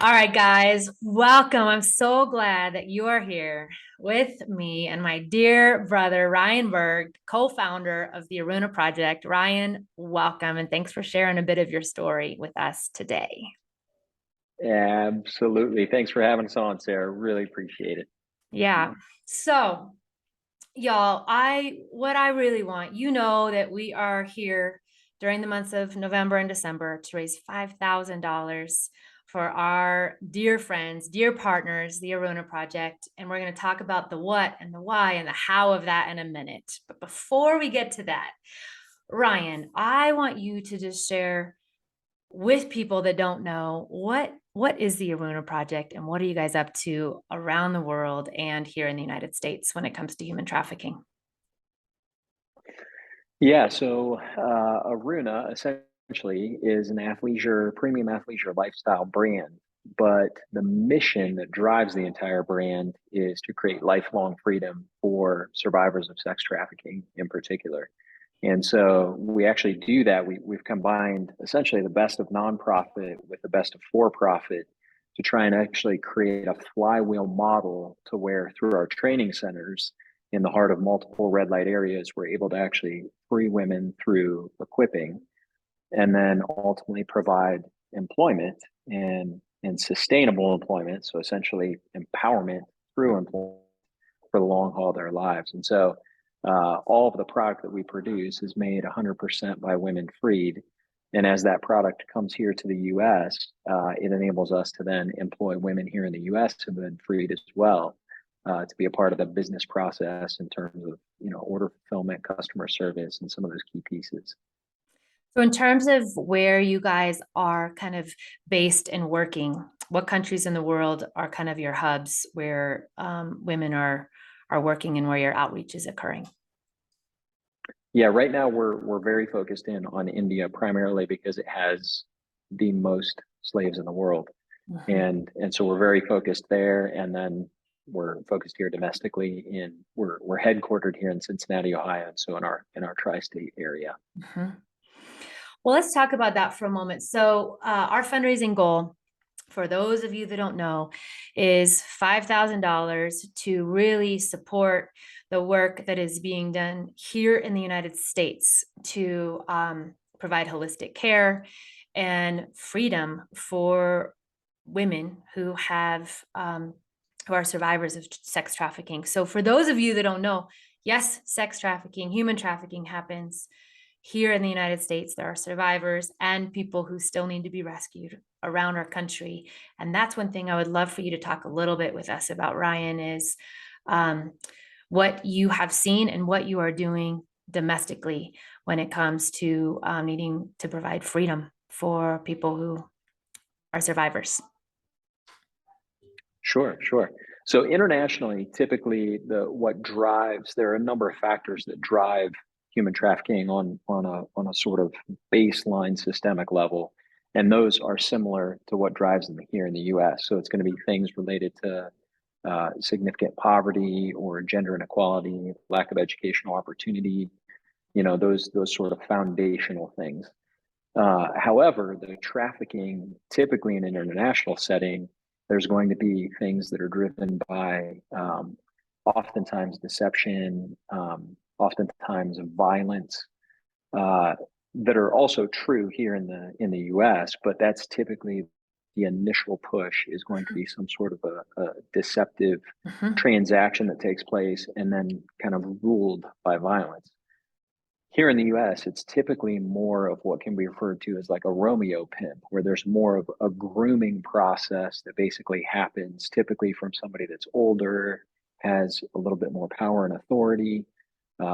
All right, guys, welcome. I'm so glad that you are here with me and my dear brother, Ryan Berg, co-founder of the Aruna Project. Ryan, welcome, and thanks for sharing a bit of your story with us today. Absolutely. Thanks for having us on, Sarah. Really appreciate it. Yeah. So, y'all, what I really want, you know that we are here during the months of November and December to raise $5,000 for our dear friends, dear partners, the Aruna Project. And we're going to talk about the what and the why and the how of that in a minute. But before we get to that, Ryan, I want you to just share with people that don't know what is the Aruna Project and what are you guys up to around the world and here in the United States when it comes to human trafficking? Aruna essentially is an athleisure, premium athleisure lifestyle brand, but the mission that drives the entire brand is to create lifelong freedom for survivors of sex trafficking in particular. And so we actually do that. We've combined essentially the best of nonprofit with the best of for profit to try and actually create a flywheel model to where through our training centers in the heart of multiple red light areas, we're able to actually free women through equipping and then ultimately provide employment and sustainable employment. So essentially empowerment through employment for the long haul of their lives. And so all of the product that we produce is made 100% by women freed. And as that product comes here to the US, it enables us to then employ women here in the US who've been freed as well, to be a part of the business process in terms of, order fulfillment, customer service, and some of those key pieces. So, in terms of where you guys are kind of based and working, what countries in the world are kind of your hubs where women are working and where your outreach is occurring? Yeah, right now we're very focused in on India primarily because it has the most slaves in the world. Mhm. And so we're very focused there, and then we're focused here domestically we're headquartered here in Cincinnati, Ohio, and so in our tri-state area. Mhm. Well, let's talk about that for a moment. So, our fundraising goal, for those of you that don't know, is $5,000 to really support the work that is being done here in the United States to provide holistic care and freedom for women who are survivors of sex trafficking. So, for those of you that don't know, yes, sex trafficking, human trafficking happens here in the United States. There are survivors and people who still need to be rescued around our country. And that's one thing I would love for you to talk a little bit with us about, Ryan, is um, what you have seen and what you are doing domestically when it comes to needing to provide freedom for people who are survivors. Sure, sure. So internationally, typically there are a number of factors that drive human trafficking on a sort of baseline systemic level. And those are similar to what drives them here in the US. So it's going to be things related to significant poverty or gender inequality, lack of educational opportunity, those sort of foundational things. However, the trafficking, typically in an international setting, there's going to be things that are driven by oftentimes deception, oftentimes violence, uh, that are also true here in the U.S. But that's typically the initial push is going to be some sort of a deceptive Mhm. transaction that takes place and then kind of ruled by violence. Here in the US, it's typically more of what can be referred to as like a Romeo pimp, where there's more of a grooming process that basically happens typically from somebody that's older, has a little bit more power and authority,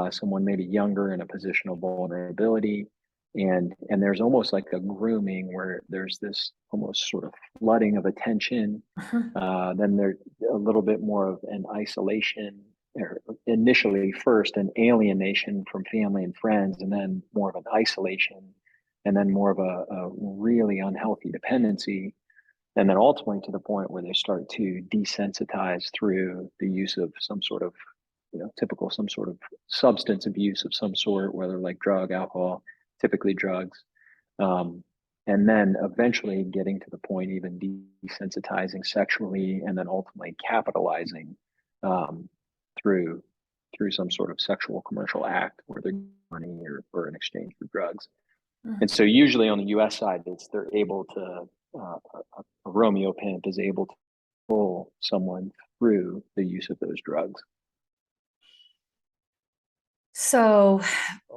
someone maybe younger in a position of vulnerability. And there's almost like a grooming where there's this almost sort of flooding of attention. Mhm. Then there's a little bit more of an isolation or initially first an alienation from family and friends, and then more of an isolation, and then more of a really unhealthy dependency, and then ultimately to the point where they start to desensitize through the use of some sort of, typical some sort of substance abuse of some sort, whether like drug, alcohol, typically drugs. Um, and then eventually getting to the point even desensitizing sexually, and then ultimately capitalizing um, through some sort of sexual commercial act where they're money or in exchange for drugs. And so usually on the U.S. side, they're able to a Romeo pimp is able to pull someone through the use of those drugs. So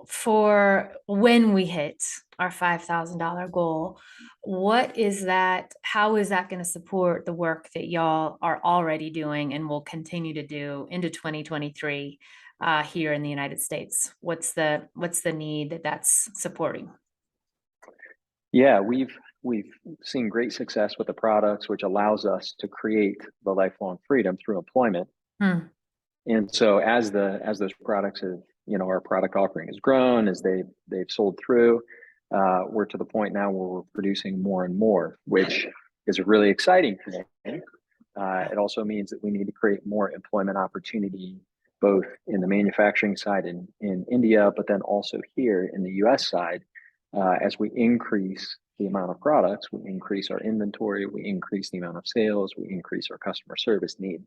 for when we hit our $5,000 goal, what is that? How is that going to support the work that y'all are already doing and will continue to do into 2023 here in the United States? What's the need that that's supporting? Yeah, we've seen great success with the products, which allows us to create the lifelong freedom through employment. Hmm. And so as those products have, our product offering has grown, as they've sold through, we're to the point now where we're producing more and more, which is a really exciting thing. It also means that we need to create more employment opportunity, both in the manufacturing side in India, but then also here in the US side. As we increase the amount of products, we increase our inventory, we increase the amount of sales, we increase our customer service need.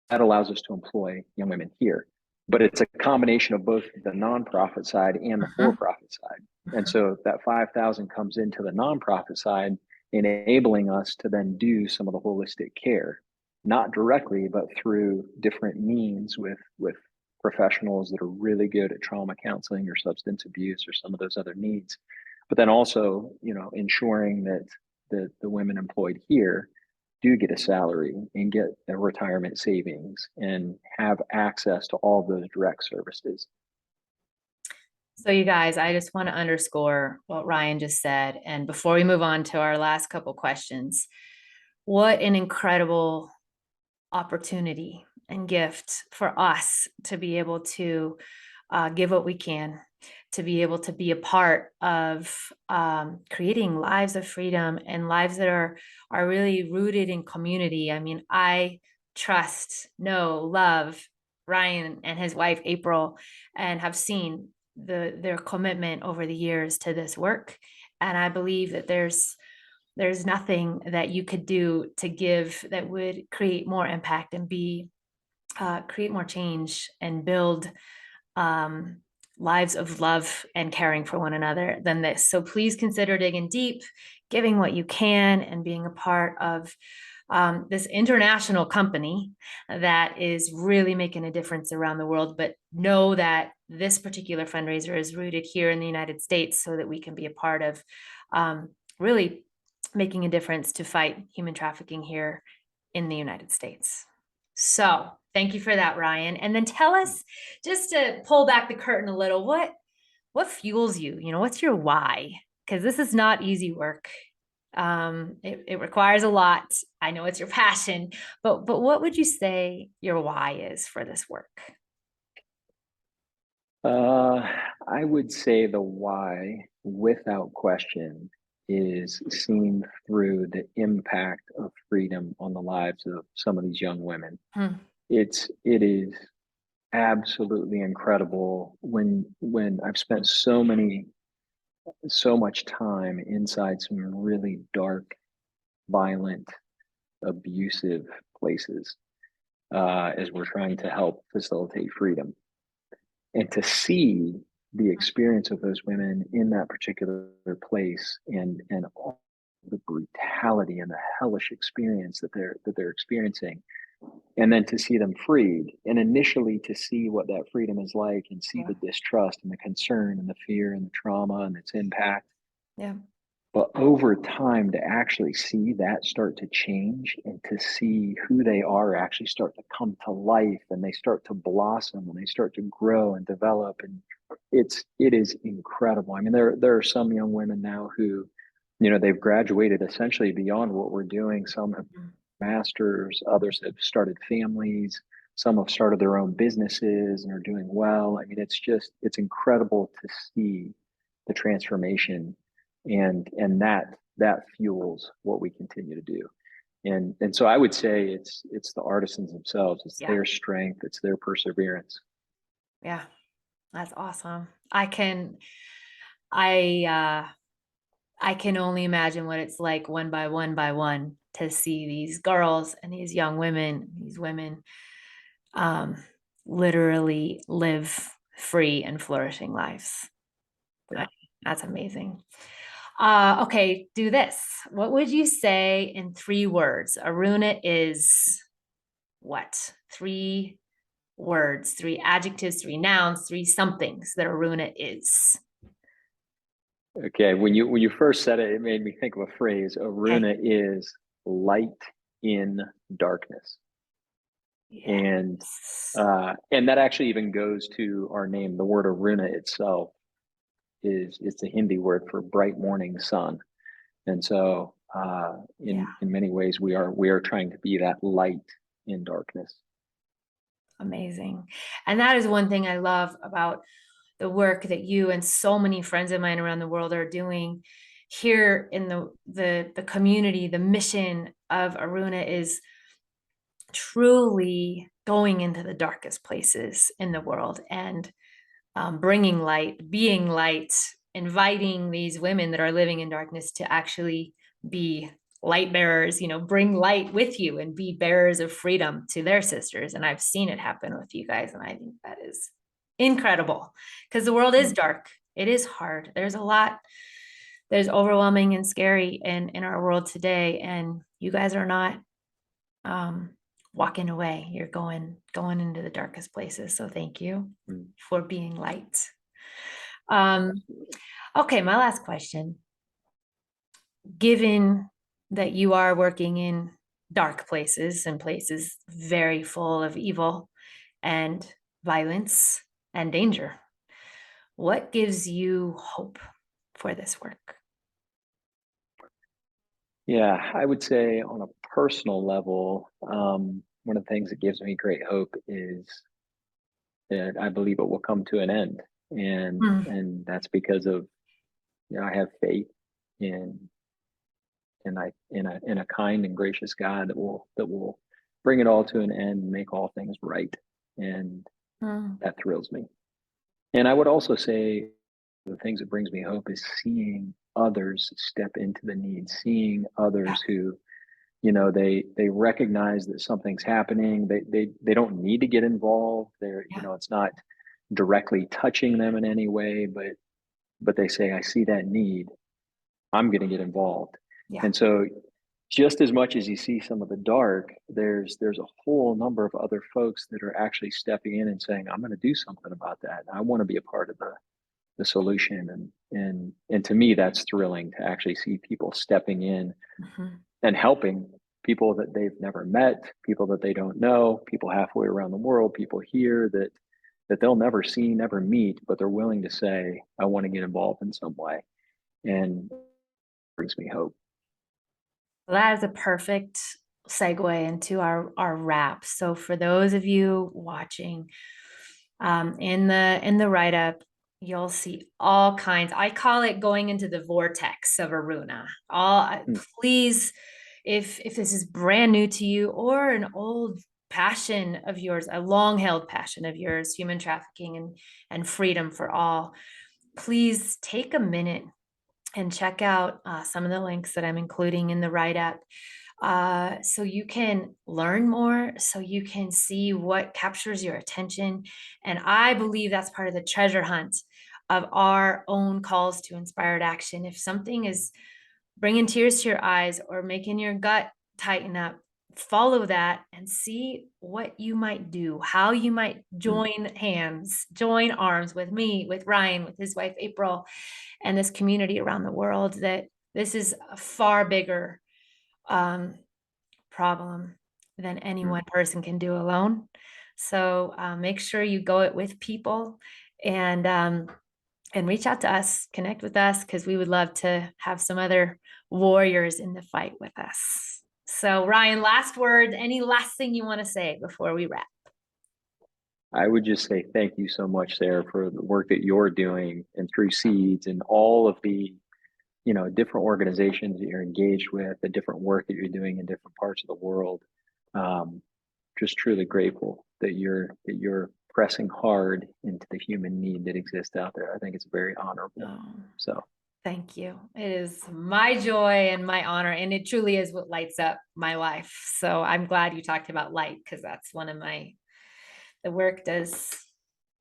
That allows us to employ young women here. But it's a combination of both the nonprofit side and the for-profit side. And so that 5,000 comes into the nonprofit side, enabling us to then do some of the holistic care, not directly, but through different means with professionals that are really good at trauma counseling or substance abuse or some of those other needs. But then also, ensuring that the women employed here do get a salary and get a retirement savings and have access to all those direct services. So you guys, I just want to underscore what Ryan just said. And before we move on to our last couple questions, what an incredible opportunity and gift for us to be able to give what we can, to be able to be a part of creating lives of freedom and lives that are really rooted in community. I mean, I trust, know, love Ryan and his wife April, and have seen their commitment over the years to this work. And I believe that there's nothing that you could do to give that would create more impact and create more change and build lives of love and caring for one another than this. So please consider digging deep, giving what you can, and being a part of this international company that is really making a difference around the world. But know that this particular fundraiser is rooted here in the United States so that we can be a part of really making a difference to fight human trafficking here in the United States. So thank you for that, Ryan. And then tell us, just to pull back the curtain a little, what fuels you? What's your why? Because this is not easy work. It requires a lot. I know it's your passion, but what would you say your why is for this work? I would say the why, without question, is seen through the impact of freedom on the lives of some of these young women. It is absolutely incredible when I've spent so much time inside some really dark, violent, abusive places as we're trying to help facilitate freedom. And to see the experience of those women in that particular place and all the brutality and the hellish experience that they're experiencing, and then to see them freed, and initially to see what that freedom is like and see the distrust and the concern and the fear and the trauma and its impact. Yeah. But over time, to actually see that start to change and to see who they are actually start to come to life, and they start to blossom and they start to grow and develop. And it is incredible. I mean, there are some young women now who, they've graduated essentially beyond what we're doing. Some have masters, others have started families, some have started their own businesses and are doing well. I mean, it's incredible to see the transformation, and that fuels what we continue to do. And so I would say it's the artisans themselves, it's their strength, it's their perseverance. Yeah, that's awesome. I I can only imagine what it's like one by one to see these girls and these young women, these women, um, literally live free and flourishing lives. Yeah. That's amazing. Okay, do this. What would you say in 3 words? Aruna is what? 3 words, 3 adjectives, 3 nouns, 3 somethings that Aruna is. Okay. When you first said it, it made me think of a phrase. Okay. Aruna is light in darkness. And Yes. and that actually even goes to our name. The word Aruna itself is it's a Hindi word for bright morning sun. And so Yeah. in many ways we are trying to be that light in darkness. Amazing. And that is one thing I love about the work that you and so many friends of mine around the world are doing here in the community. The mission of Aruna is truly going into the darkest places in the world and bringing light, being light, inviting these women that are living in darkness to actually be light bearers, bring light with you and be bearers of freedom to their sisters. And I've seen it happen with you guys. And I think that is incredible because the world is Mm. dark. It is hard. There's a lot, there's overwhelming and scary in our world today. And you guys are not um, walking away. You're going into the darkest places. So thank you Mm. for being light. Um, okay, my last question. Given that you are working in dark places and places very full of evil and violence and danger, what gives you hope for this work? Yeah, I would say on a personal level, one of the things that gives me great hope is that I believe it will come to an end, and Mm, and that's because of I have faith in in a kind and gracious God that will bring it all to an end and make all things right, and mm, that thrills me. And I would also say the things that brings me hope is seeing others step into the need, seeing yeah, others who they recognize that something's happening. They don't need to get involved. They're yeah, it's not directly touching them in any way, but they say, I see that need, I'm going to get involved. yeah, And so just as much as you see some of the dark, there's a whole number of other folks that are actually stepping in and saying, I'm going to do something about that. I want to be a part of the solution. And to me, that's thrilling to actually see people stepping in mhm, and helping people that they've never met, people that they don't know, people halfway around the world, people here that they'll never see, never meet, but they're willing to say, I want to get involved in some way. And it brings me hope. well, that is a perfect segue into our wrap. So for those of you watching, in the write up, you'll see all kinds. I call it going into the vortex of Aruna. Mm. Please, if this is brand new to you or an old passion of yours, a long held passion of yours, human trafficking and freedom for all, please take a minute and check out some of the links that I'm including in the write up so you can learn more, so you can see what captures your attention. And I believe that's part of the treasure hunt of our own calls to inspired action. If something is bringing tears to your eyes or making your gut tighten up, follow that and see what you might do, how you might Mm. join hands, join arms with me, with Ryan, with his wife, April, and this community around the world. That this is a far bigger um, problem than any Mm. one person can do alone. So make sure you go it with people and reach out to us, connect with us, because we would love to have some other warriors in the fight with us. So Ryan, last word, any last thing you want to say before we wrap? I would just say thank you so much, Sarah, for the work that you're doing and through Seeds and all of the different organizations that you're engaged with, the different work that you're doing in different parts of the world. Um, just truly grateful that you're pressing hard into the human need that exists out there. I think it's very honorable. Oh, So Thank you. It is my joy and my honor, and it truly is what lights up my life. So I'm glad you talked about light, because that's one of the work does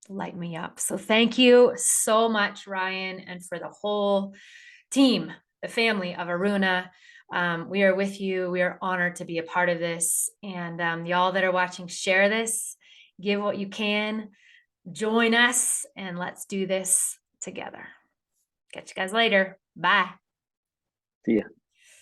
light me up. So thank you so much, Ryan, and for the whole team, the family of Aruna. We are with you. We are honored to be a part of this. And y'all that are watching, share this, give what you can, join us, and let's do this together. Catch you guys later. Bye. See ya.